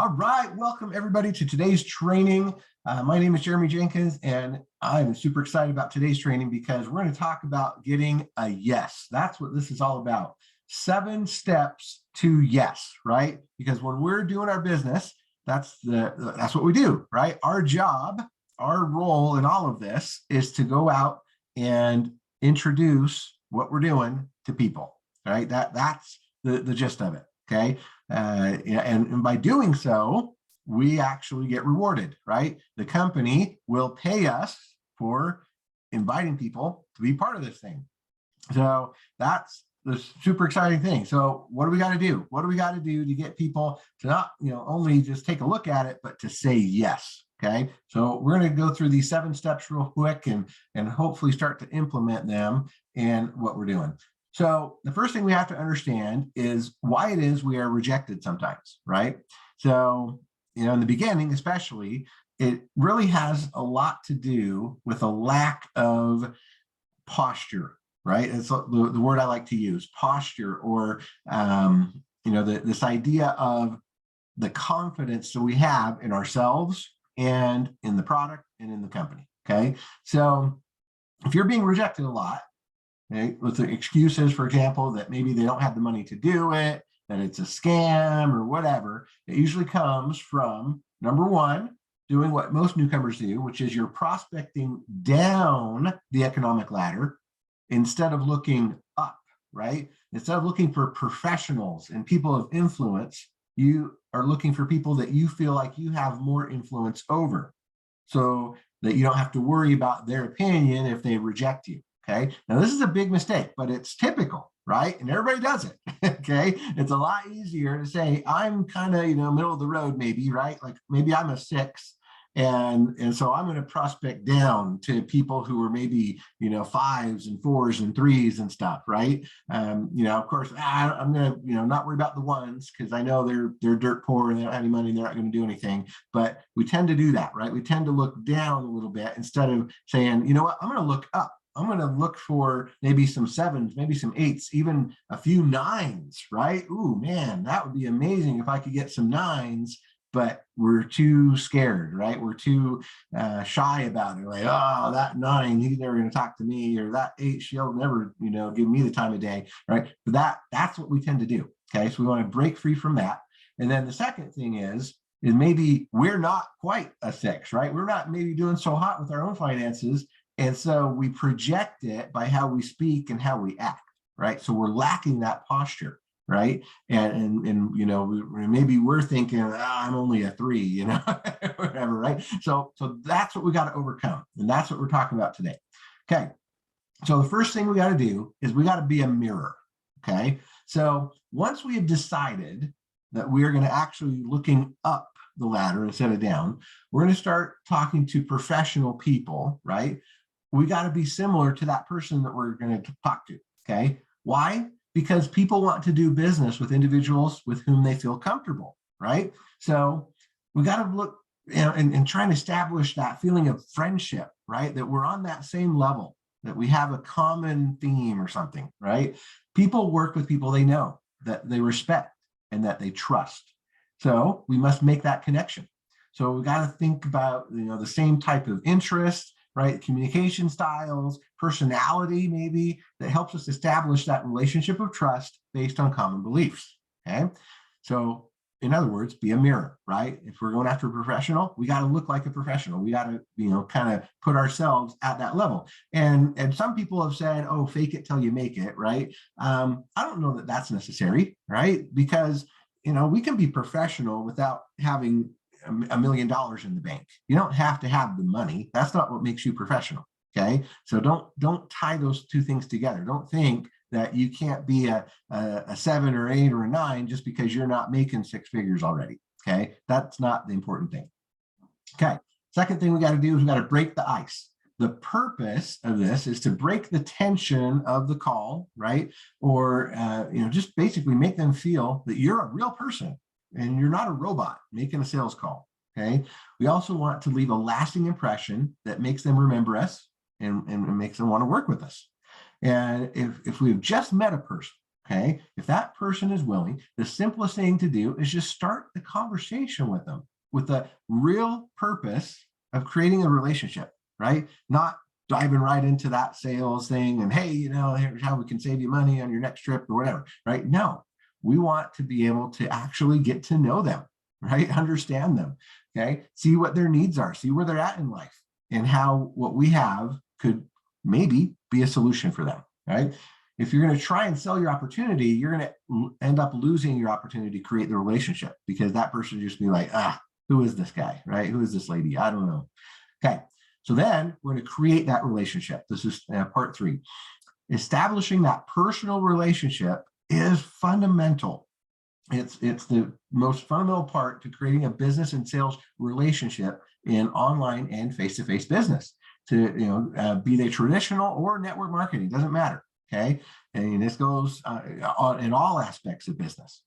All right, welcome everybody to today's training. My name is Jeremy Jenkins, and I'm super excited about today's training because we're going to talk about getting a yes. That's what this is all about. 7 steps to yes, right? Because when we're doing our business, that's what we do, right? Our job, our role in all of this is to go out and introduce what we're doing to people, right? That's the gist of it, okay? And by doing so, we actually get rewarded, right? The company will pay us for inviting people to be part of this thing. So that's the super exciting thing. So what do we got to do? What do we got to do to get people to not, only just take a look at it, but to say yes? Okay. So we're going to go through these 7 steps real quick and hopefully start to implement them in what we're doing. So the first thing we have to understand is why it is we are rejected sometimes, right? So, in the beginning, especially, it really has a lot to do with a lack of posture, right? It's the word I like to use, posture, or, this idea of the confidence that we have in ourselves and in the product and in the company, okay? So if you're being rejected a lot, okay, with the excuses, for example, that maybe they don't have the money to do it, that it's a scam or whatever, it usually comes from, number one, doing what most newcomers do, which is you're prospecting down the economic ladder instead of looking up, right? Instead of looking for professionals and people of influence, you are looking for people that you feel like you have more influence over, so that you don't have to worry about their opinion if they reject you. Okay. Now, this is a big mistake, but it's typical, right? And everybody does it. Okay. It's a lot easier to say, I'm kind of, middle of the road, maybe, right? Like maybe I'm a 6. And so I'm going to prospect down to people who are maybe, 5s and 4s and 3s and stuff, right? Of course, I'm going to, not worry about the 1s because I know they're dirt poor and they don't have any money and they're not going to do anything. But we tend to do that, right? We tend to look down a little bit instead of saying, you know what, I'm going to look up. I'm going to look for maybe some 7s, maybe some 8s, even a few 9s, right? Ooh, man, that would be amazing if I could get some 9s, but we're too scared, right? We're too shy about it. Like, oh, that 9, he's never going to talk to me, or that 8, she'll never, give me the time of day, right? But that's what we tend to do. Okay, so we want to break free from that. And then the second thing is maybe we're not quite a 6, right? We're not maybe doing so hot with our own finances. And so we project it by how we speak and how we act, right? So we're lacking that posture, right? And maybe we're thinking, I'm only a 3, whatever, right? So that's what we got to overcome. And that's what we're talking about today. Okay. So the first thing we got to do is we got to be a mirror. Okay. So once we have decided that we are going to actually looking up the ladder instead of down, we're going to start talking to professional people, right? We got to be similar to that person that we're going to talk to, okay? Why? Because people want to do business with individuals with whom they feel comfortable, right? So we got to look and try and establish that feeling of friendship, right? That we're on that same level, that we have a common theme or something, right? People work with people they know, that they respect, and that they trust. So we must make that connection. So we got to think about, the same type of interest, right? Communication styles, personality, maybe, that helps us establish that relationship of trust based on common beliefs. Okay. So in other words, be a mirror, right? If we're going after a professional, we got to look like a professional. We got to, kind of put ourselves at that level. And some people have said, oh, fake it till you make it, right? I don't know that that's necessary, right? Because, we can be professional without having $1 million in the bank. You don't have to have the money. That's not what makes you professional. Okay. So don't tie those two things together. Don't think that you can't be a 7 or 8 or a 9 just because you're not making 6 figures already. Okay. That's not the important thing. Okay. Second thing we got to do is we got to break the ice. The purpose of this is to break the tension of the call, right? Or, just basically make them feel that you're a real person and you're not a robot making a sales call, okay? We also want to leave a lasting impression that makes them remember us and makes them want to work with us. And if we've just met a person, Okay. If that person is willing, the simplest thing to do is just start the conversation with them with the real purpose of creating a relationship, right? Not diving right into that sales thing and, hey, here's how we can save you money on your next trip or whatever, right? No, we want to be able to actually get to know them, right? Understand them, okay? See what their needs are, see where they're at in life, and how what we have could maybe be a solution for them, right? If you're going to try and sell your opportunity, you're going to end up losing your opportunity to create the relationship, because that person just be like, who is this guy, right? Who is this lady? I don't know. Okay, so then we're going to create that relationship. This is part 3. Establishing that personal relationship is fundamental. It's the most fundamental part to creating a business and sales relationship in online and face-to-face business. To be they traditional or network marketing, doesn't matter. Okay, and this goes in all aspects of business.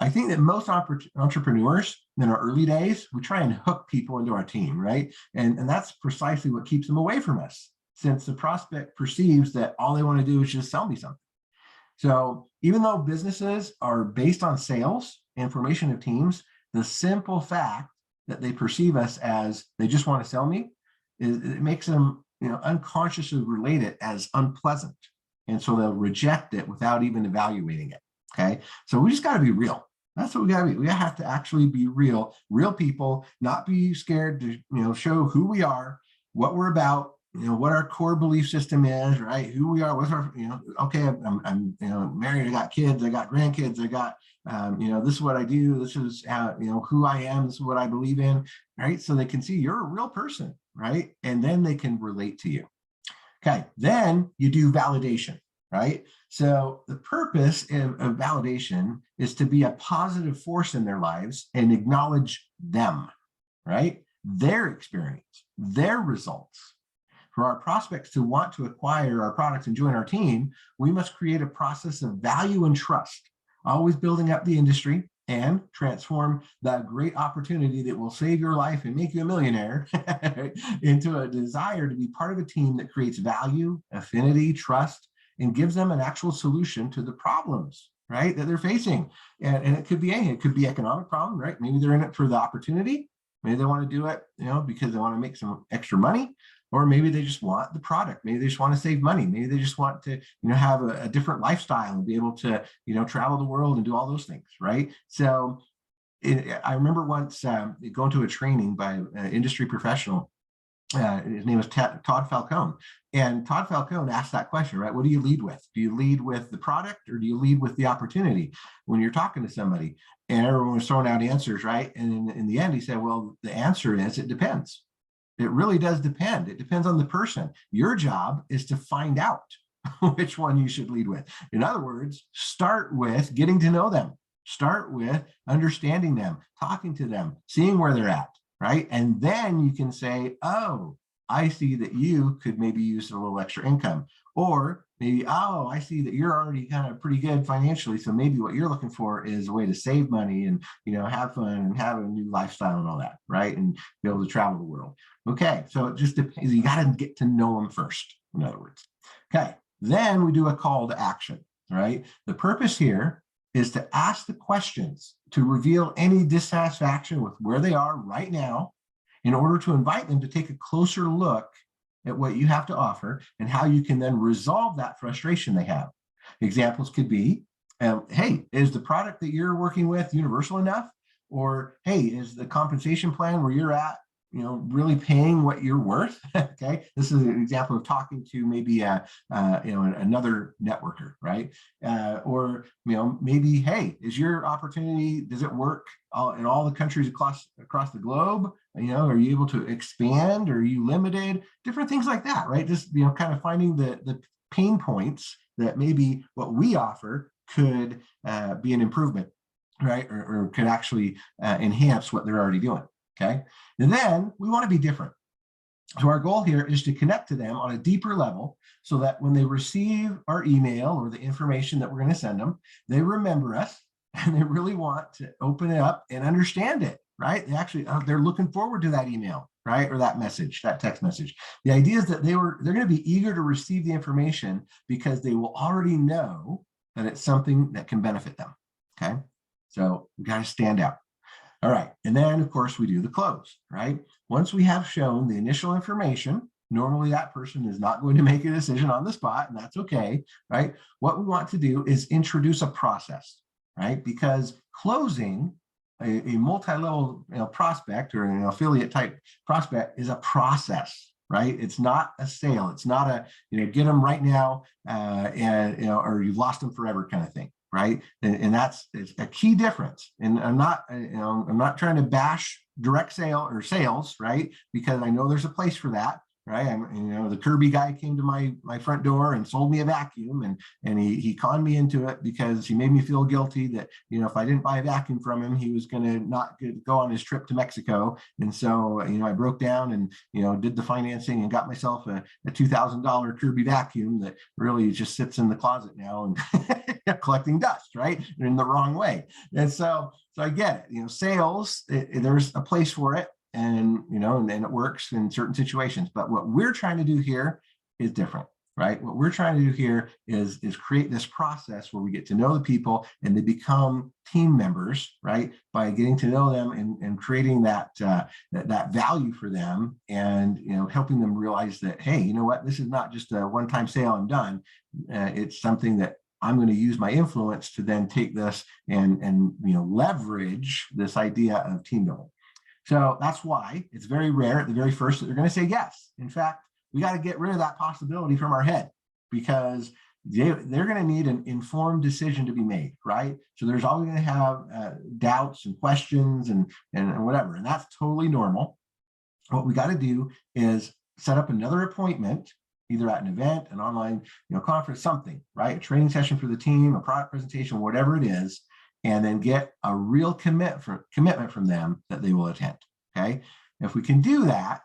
I think that most entrepreneurs in our early days, we try and hook people into our team, right? And that's precisely what keeps them away from us, since the prospect perceives that all they want to do is just sell me something. So even though businesses are based on sales and formation of teams, the simple fact that they perceive us as they just want to sell me, it makes them unconsciously relate it as unpleasant. And so they'll reject it without even evaluating it. Okay. So we just got to be real. That's what we got to be. We have to actually be real people, not be scared to, show who we are, what we're about, what our core belief system is, right? Who we are, what's our, okay, I'm married, I got kids, I got grandkids, I got, this is what I do. This is how, who I am. This is what I believe in, right? So they can see you're a real person, right? And then they can relate to you. Okay, then you do validation, right? So the purpose of validation is to be a positive force in their lives and acknowledge them, right? Their experience, their results. For our prospects to want to acquire our products and join our team, we must create a process of value and trust, always building up the industry and transform that great opportunity that will save your life and make you a millionaire into a desire to be part of a team that creates value, affinity, trust, and gives them an actual solution to the problems, right, that they're facing. And it could be anything. It could be economic problem, right? Maybe they're in it for the opportunity. Maybe they want to do it, because they want to make some extra money. Or maybe they just want the product. Maybe they just want to save money. Maybe they just want to, have a different lifestyle and be able to, travel the world and do all those things, right? So I remember once going to a training by an industry professional. His name was Todd Falcone. And Todd Falcone asked that question, right? What do you lead with? Do you lead with the product or do you lead with the opportunity when you're talking to somebody? And everyone was throwing out answers, right? And in the end, he said, well, the answer is it depends. It really does depend. It depends on the person. Your job is to find out which one you should lead with. In other words, start with getting to know them. Start with understanding them, talking to them, seeing where they're at, right? And then you can say, oh, I see that you could maybe use a little extra income. Or maybe, oh, I see that you're already kind of pretty good financially. So maybe what you're looking for is a way to save money and, have fun and have a new lifestyle and all that, right? And be able to travel the world. Okay, so it just depends. You got to get to know them first, in other words. Okay, then we do a call to action, right? The purpose here is to ask the questions to reveal any dissatisfaction with where they are right now in order to invite them to take a closer look at what you have to offer and how you can then resolve that frustration they have. Examples could be, hey, is the product that you're working with universal enough? Or, hey, is the compensation plan where you're at, really paying what you're worth? Okay, this is an example of talking to maybe another networker, right? Or maybe, hey, is your opportunity, does it work in all the countries across the globe? Are you able to expand? Are you limited? Different things like that, right? Just kind of finding the pain points that maybe what we offer could be an improvement, right? Or could actually enhance what they're already doing. Okay, and then we want to be different. So our goal here is to connect to them on a deeper level so that when they receive our email or the information that we're going to send them, they remember us and they really want to open it up and understand it, right? They actually, they're looking forward to that email, right? Or that message, that text message. The idea is that they're going to be eager to receive the information because they will already know that it's something that can benefit them. Okay. So we got to stand out. All right. And then, of course, we do the close, right? Once we have shown the initial information, normally that person is not going to make a decision on the spot, and that's okay, right? What we want to do is introduce a process, right? Because closing a multi-level prospect or an affiliate type prospect is a process, right? It's not a sale. It's not a, get them right now and, or you've lost them forever kind of thing. Right. And that's a key difference. And I'm not trying to bash direct sale or sales, right? Because I know there's a place for that. Right. The Kirby guy came to my front door and sold me a vacuum and he conned me into it because he made me feel guilty that, if I didn't buy a vacuum from him, he was going to not go on his trip to Mexico. And so, I broke down and, did the financing and got myself a $2,000 Kirby vacuum that really just sits in the closet now and collecting dust, right? In the wrong way. And so I get it, sales, there's a place for it. And it works in certain situations. But what we're trying to do here is different, right? What we're trying to do here is create this process where we get to know the people and they become team members, right? By getting to know them and creating that value for them and helping them realize that, hey, you know what, this is not just a one-time sale and done. It's something that I'm going to use my influence to then take this and leverage this idea of team building. So that's why it's very rare at the very first that they're going to say yes. In fact, we got to get rid of that possibility from our head because they're going to need an informed decision to be made, right? So there's always going to have doubts and questions and whatever, and that's totally normal. What we got to do is set up another appointment, either at an event, an online conference, something, right? A training session for the team, a product presentation, whatever it is, and then get a real commitment from them that they will attend, okay? If we can do that,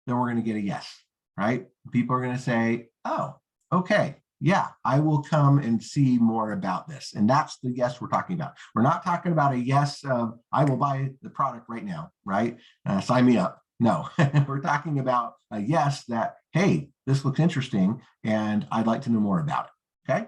then we're going to get a yes, right? People are going to say, oh, okay, yeah, I will come and see more about this. And that's the yes we're talking about. We're not talking about a yes of, I will buy the product right now, right? Sign me up. No, we're talking about a yes that, hey, this looks interesting and I'd like to know more about it, okay?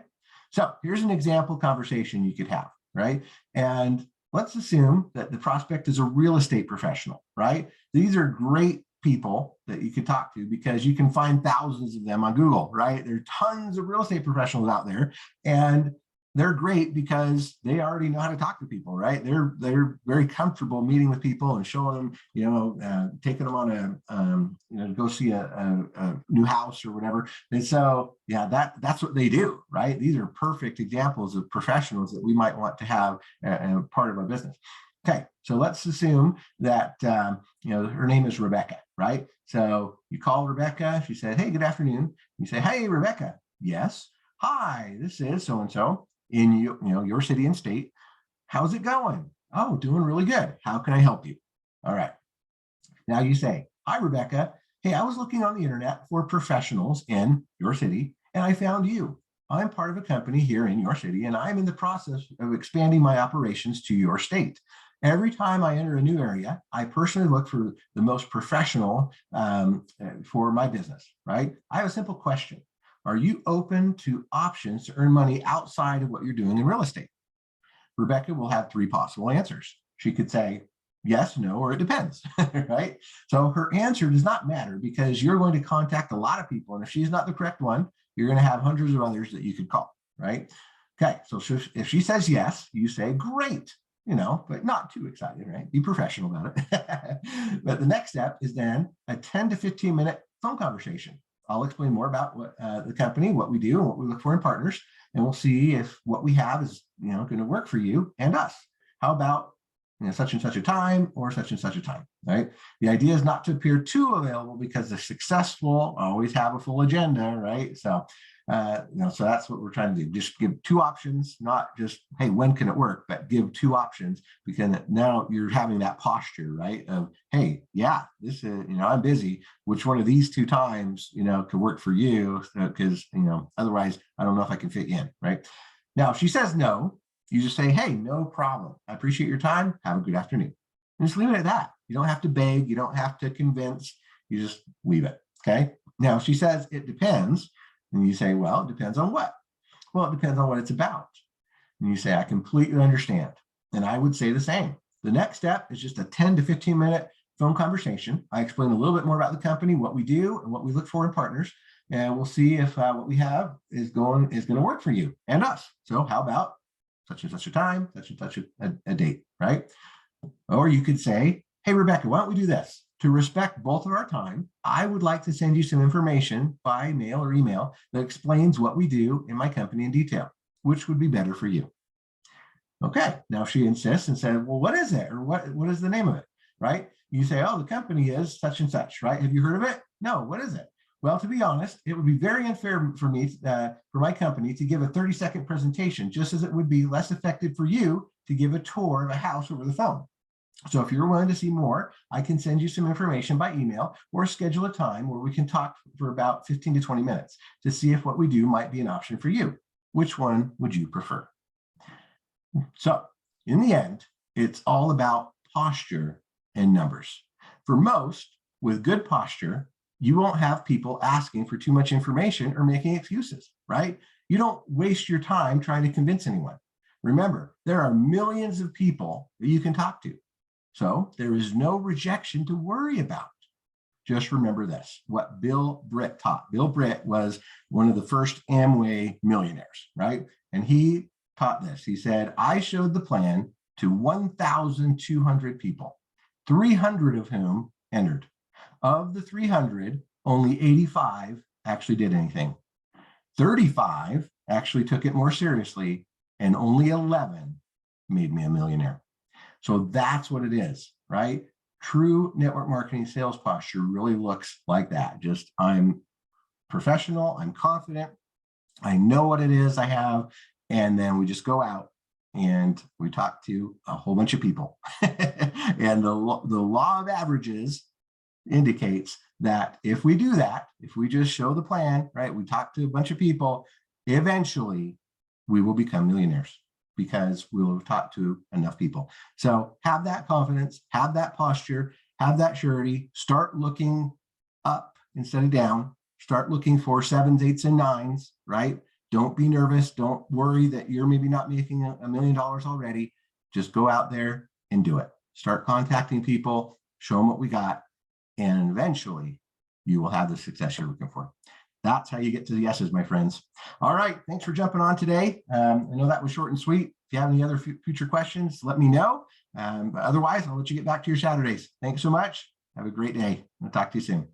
So here's an example conversation you could have. Right. And let's assume that the prospect is a real estate professional, right? These are great people that you could talk to because you can find thousands of them on Google, right? There are tons of real estate professionals out there and they're great because they already know how to talk to people, right? They're very comfortable meeting with people and showing them, taking them on to go see a new house or whatever. And so, yeah, that's what they do, right? These are perfect examples of professionals that we might want to have part of our business. Okay, so let's assume that her name is Rebecca, right? So you call Rebecca. She said, "Hey, good afternoon." You say, "Hey, Rebecca." "Yes." "Hi, this is so and so in your city and state. How's it going?" "Oh, doing really good. How can I help you?" All right. Now you say, "Hi, Rebecca. Hey, I was looking on the internet for professionals in your city, and I found you. I'm part of a company here in your city, and I'm in the process of expanding my operations to your state. Every time I enter a new area, I personally look for the most professional for my business, right? I have a simple question. Are you open to options to earn money outside of what you're doing in real estate?" Rebecca will have three possible answers. She could say yes, no, or it depends, right? So her answer does not matter because you're going to contact a lot of people. And if she's not the correct one, you're going to have hundreds of others that you could call, right? Okay, so if she says yes, you say great, but not too excited, right? Be professional about it. But the next step is then a 10 to 15 minute phone conversation. I'll explain more about what the company, what we do, and what we look for in partners, and we'll see if what we have is, going to work for you and us. How about such and such a time or such and such a time, right? The idea is not to appear too available because the successful always have a full agenda, right? So, so that's what we're trying to do. Just give two options, not just, hey, when can it work, but give two options because now you're having that posture, right? Of, hey, yeah, this is, I'm busy. Which one of these two times, could work for you? Because, otherwise I don't know if I can fit you in, right? Now, if she says no, you just say, "Hey, no problem. I appreciate your time. Have a good afternoon." And just leave it at that. You don't have to beg. You don't have to convince. You just leave it. Okay. Now, if she says it depends, and you say, "Well, it depends on what?" "Well, it depends on what it's about." And you say, I completely understand. And I would say the same. The next step is just a 10 to 15 minute phone conversation. I explain a little bit more about the company, what we do, and what we look for in partners. And we'll see if what we have is going to work for you and us. So how about such and such a time, such and such a date, right? Or you could say, hey, Rebecca, why don't we do this? To respect both of our time, I would like to send you some information by mail or email that explains what we do in my company in detail. Which would be better for you? Okay, now she insists and said, well, what is it? Or what is the name of it, right? You say, oh, the company is such and such, right? Have you heard of it? No, what is it? Well, to be honest, it would be very unfair for me, for my company to give a 30-second presentation, just as it would be less effective for you to give a tour of a house over the phone. So if you're willing to see more, I can send you some information by email or schedule a time where we can talk for about 15 to 20 minutes to see if what we do might be an option for you. Which one would you prefer? So in the end, it's all about posture and numbers. For most, with good posture, you won't have people asking for too much information or making excuses, right? You don't waste your time trying to convince anyone. Remember, there are millions of people that you can talk to. So there is no rejection to worry about. Just remember this, what Bill Britt taught. Bill Britt was one of the first Amway millionaires, right? And he taught this. He said, I showed the plan to 1,200 people, 300 of whom entered. Of the 300, only 85 actually did anything. 35 actually took it more seriously, and only 11 made me a millionaire. So that's what it is, right? True network marketing sales posture really looks like that. Just I'm professional, I'm confident, I know what it is I have, and then we just go out and we talk to a whole bunch of people. And the law of averages indicates that if we do that, if we just show the plan, right, we talk to a bunch of people, eventually we will become millionaires because we will have talked to enough people. So have that confidence, have that posture, have that surety, start looking up instead of down, start looking for 7s, 8s, and 9s, right? Don't be nervous. Don't worry that you're maybe not making $1 million already. Just go out there and do it. Start contacting people, show them what we got, and eventually you will have the success you're looking for. That's how you get to the yeses, my friends. All right, thanks for jumping on today. I know that was short and sweet. If you have any other future questions, let me know. But otherwise, I'll let you get back to your Saturdays. Thanks so much. Have a great day. I'll talk to you soon.